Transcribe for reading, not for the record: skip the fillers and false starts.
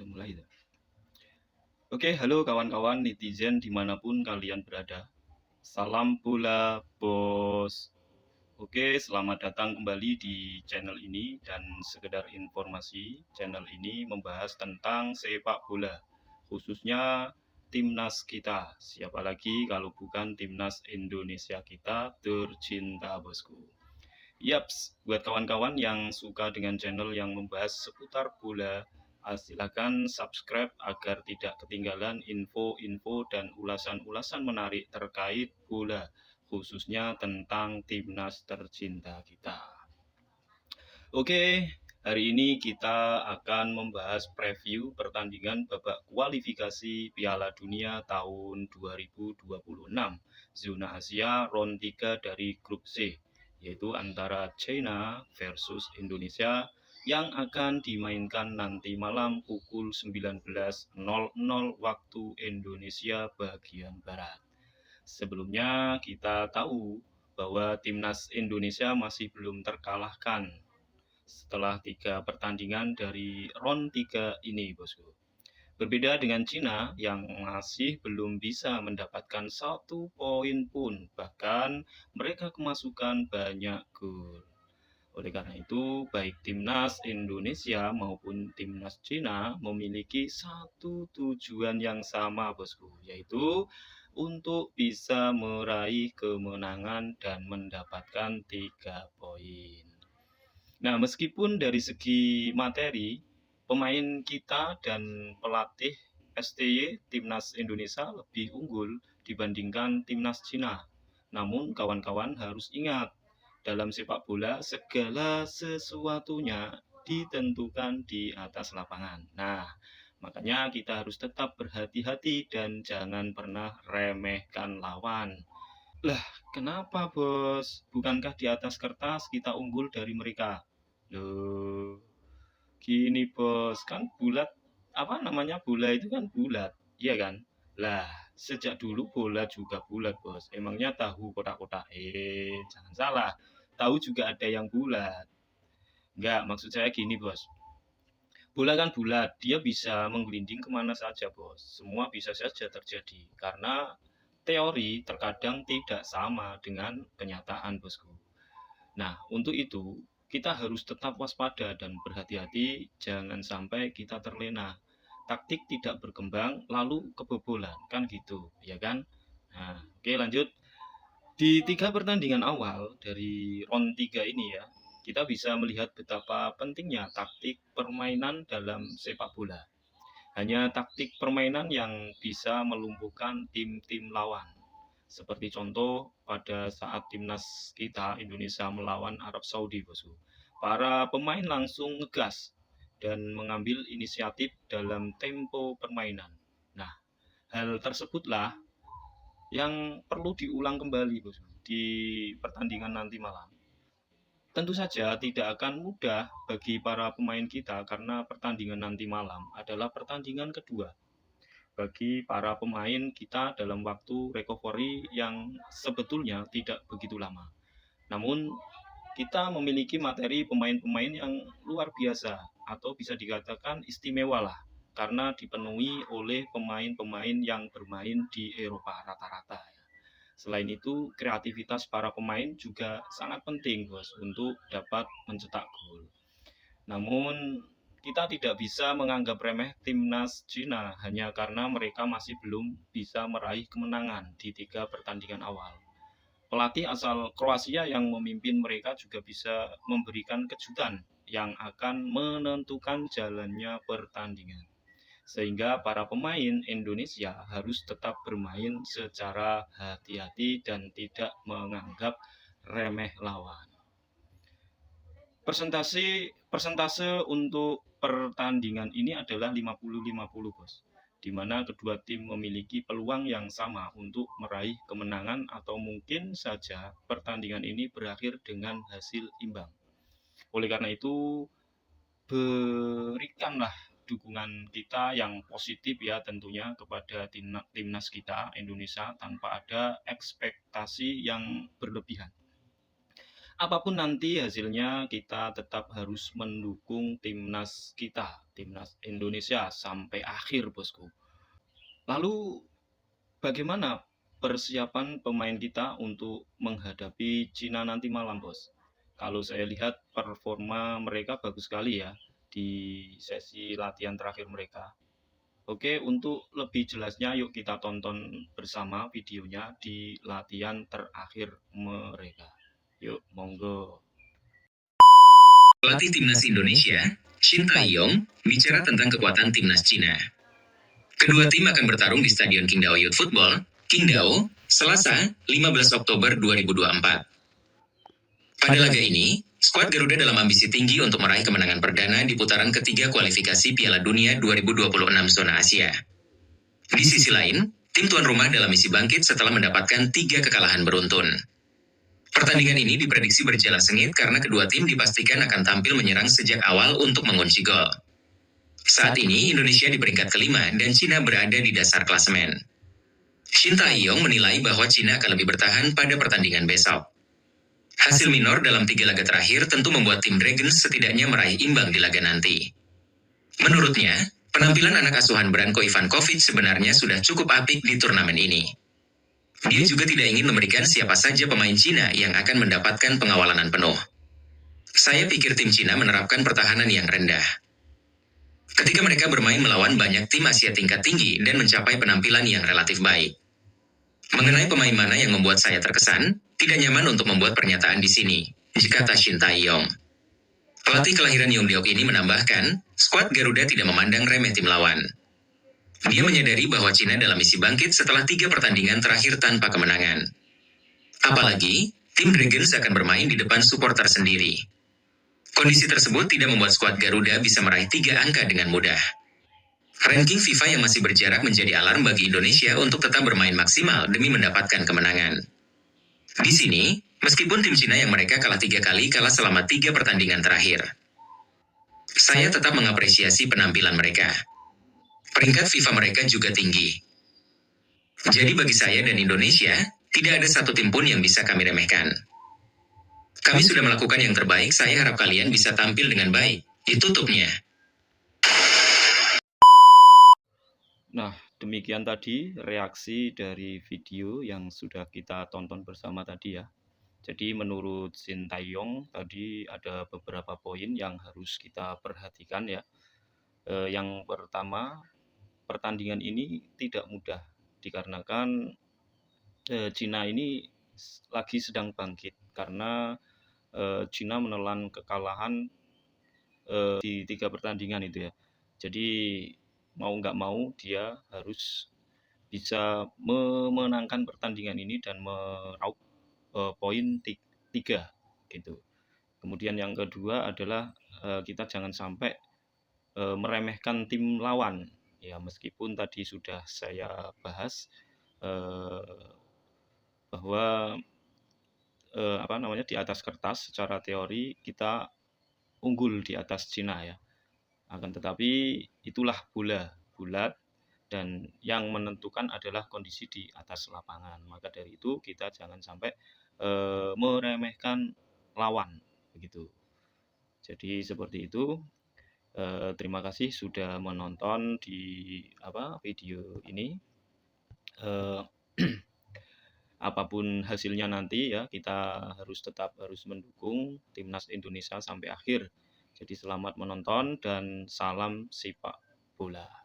Udah mulai ya? Oke, halo kawan-kawan netizen dimanapun kalian berada. Salam bola, bos. Oke, selamat datang kembali di channel ini dan sekedar informasi, channel ini membahas tentang sepak bola, khususnya timnas kita. Siapa lagi kalau bukan timnas Indonesia kita tercinta, bosku. Yaps, buat kawan-kawan yang suka dengan channel yang membahas seputar bola, silakan subscribe agar tidak ketinggalan info-info dan ulasan-ulasan menarik terkait bola, khususnya tentang timnas tercinta kita. Oke, hari ini kita akan membahas preview pertandingan babak kualifikasi Piala Dunia tahun 2026, zona Asia round 3 dari grup C, yaitu antara China versus Indonesia yang akan dimainkan nanti malam pukul 19.00 waktu Indonesia bagian Barat. Sebelumnya kita tahu bahwa timnas Indonesia masih belum terkalahkan setelah 3 pertandingan dari round 3 ini, bosku. Berbeda dengan Cina yang masih belum bisa mendapatkan 1 poin pun, bahkan mereka kemasukan banyak gol. Oleh karena itu, baik timnas Indonesia maupun timnas Cina memiliki satu tujuan yang sama, bosku, yaitu untuk bisa meraih kemenangan dan mendapatkan 3 poin. Nah, meskipun dari segi materi, pemain kita dan pelatih STY Timnas Indonesia lebih unggul dibandingkan Timnas Cina. Namun kawan-kawan harus ingat, dalam sepak bola segala sesuatunya ditentukan di atas lapangan. Nah, makanya kita harus tetap berhati-hati dan jangan pernah remehkan lawan. Lah, kenapa bos? Bukankah di atas kertas kita unggul dari mereka? Loh, gini bos, kan bulat, apa namanya, bola itu kan bulat, iya kan? Lah, sejak dulu bola juga bulat bos. Emangnya tahu kotak-kotak? Jangan salah. Tahu juga ada yang bulat. Enggak, maksud saya gini bos. Bola kan bulat, dia bisa menggelinding kemana saja bos. Semua bisa saja terjadi. Karena teori terkadang tidak sama dengan kenyataan bosku. Nah, untuk itu kita harus tetap waspada dan berhati-hati, jangan sampai kita terlena. Taktik tidak berkembang lalu kebobolan, kan gitu, ya kan? Nah, oke lanjut. Di 3 pertandingan awal dari round 3 ini ya, kita bisa melihat betapa pentingnya taktik permainan dalam sepak bola. Hanya taktik permainan yang bisa melumpuhkan tim-tim lawan. Seperti contoh pada saat timnas kita Indonesia melawan Arab Saudi, bosku. Para pemain langsung ngegas dan mengambil inisiatif dalam tempo permainan. Nah, hal tersebutlah yang perlu diulang kembali, bosku, di pertandingan nanti malam. Tentu saja tidak akan mudah bagi para pemain kita karena pertandingan nanti malam adalah pertandingan kedua bagi para pemain kita dalam waktu recovery yang sebetulnya tidak begitu lama. Namun kita memiliki materi pemain-pemain yang luar biasa atau bisa dikatakan istimewa lah karena dipenuhi oleh pemain-pemain yang bermain di Eropa rata-rata. Selain itu, kreativitas para pemain juga sangat penting, bos, untuk dapat mencetak gol. Namun, kita tidak bisa menganggap remeh timnas Cina hanya karena mereka masih belum bisa meraih kemenangan di 3 pertandingan awal. Pelatih asal Kroasia yang memimpin mereka juga bisa memberikan kejutan yang akan menentukan jalannya pertandingan. Sehingga para pemain Indonesia harus tetap bermain secara hati-hati dan tidak menganggap remeh lawan. Persentase untuk pertandingan ini adalah 50-50, bos. Di mana kedua tim memiliki peluang yang sama untuk meraih kemenangan atau mungkin saja pertandingan ini berakhir dengan hasil imbang. Oleh karena itu, berikanlah dukungan kita yang positif ya tentunya kepada timnas kita Indonesia tanpa ada ekspektasi yang berlebihan. apapun nanti hasilnya, kita tetap harus mendukung timnas kita, timnas Indonesia sampai akhir, bosku. Lalu bagaimana persiapan pemain kita untuk menghadapi Cina nanti malam, bos? Kalau saya lihat performa mereka bagus sekali ya di sesi latihan terakhir mereka. Oke, untuk lebih jelasnya yuk kita tonton bersama videonya di latihan terakhir mereka. Yuk, monggo. Pelatih timnas Indonesia, Shin Tae-yong, bicara tentang kekuatan timnas Cina. Kedua tim akan bertarung di Stadion Qingdao Youth Football, Qingdao, Selasa, 15 Oktober 2024. Pada laga ini, skuad Garuda dalam ambisi tinggi untuk meraih kemenangan perdana di putaran ketiga kualifikasi Piala Dunia 2026 zona Asia. Di sisi lain, tim tuan rumah dalam misi bangkit setelah mendapatkan 3 kekalahan beruntun. Pertandingan ini diprediksi berjalan sengit karena kedua tim dipastikan akan tampil menyerang sejak awal untuk mengunci gol. Saat ini Indonesia di peringkat kelima dan Cina berada di dasar klasemen. Shin Tae-yong menilai bahwa Cina akan lebih bertahan pada pertandingan besok. Hasil minor dalam 3 laga terakhir tentu membuat tim Dragons setidaknya meraih imbang di laga nanti. Menurutnya, penampilan anak asuhan Branko Ivankovic sebenarnya sudah cukup apik di turnamen ini. Dia juga tidak ingin memberikan siapa saja pemain Cina yang akan mendapatkan pengawalan penuh. Saya pikir tim Cina menerapkan pertahanan yang rendah. Ketika mereka bermain melawan banyak tim Asia tingkat tinggi dan mencapai penampilan yang relatif baik. Mengenai pemain mana yang membuat saya terkesan, tidak nyaman untuk membuat pernyataan di sini, kata Shin Tae-yong. Pelatih kelahiran Yeongdeok ini menambahkan, skuad Garuda tidak memandang remeh tim lawan. Dia menyadari bahwa Cina dalam misi bangkit setelah 3 pertandingan terakhir tanpa kemenangan. Apalagi, tim Dragons akan bermain di depan supporter sendiri. Kondisi tersebut tidak membuat skuad Garuda bisa meraih 3 angka dengan mudah. Ranking FIFA yang masih berjarak menjadi alarm bagi Indonesia untuk tetap bermain maksimal demi mendapatkan kemenangan. Di sini, meskipun tim Cina yang mereka kalah 3 kali kalah selama 3 pertandingan terakhir. Saya tetap mengapresiasi penampilan mereka. Peringkat FIFA mereka juga tinggi. Jadi bagi saya dan Indonesia, tidak ada satu tim pun yang bisa kami remehkan. Kami sudah melakukan yang terbaik, saya harap kalian bisa tampil dengan baik. Ditutupnya. Nah, demikian tadi reaksi dari video yang sudah kita tonton bersama tadi ya. Jadi menurut Shin Tae-yong tadi ada beberapa poin yang harus kita perhatikan ya. Yang pertama, pertandingan ini tidak mudah dikarenakan Cina ini lagi sedang bangkit karena Cina menelan kekalahan di 3 pertandingan itu ya. Jadi mau nggak mau dia harus bisa memenangkan pertandingan ini dan meraup poin 3 gitu. Kemudian yang kedua adalah kita jangan sampai meremehkan tim lawan ya, meskipun tadi sudah saya bahas bahwa di atas kertas secara teori kita unggul di atas Cina ya. Akan tetapi itulah bola bulat dan yang menentukan adalah kondisi di atas lapangan. Maka dari itu kita jangan sampai meremehkan lawan begitu. Jadi seperti itu. Terima kasih sudah menonton di video ini. Apapun hasilnya nanti ya, kita tetap harus mendukung timnas Indonesia sampai akhir. Jadi selamat menonton dan salam sepak bola.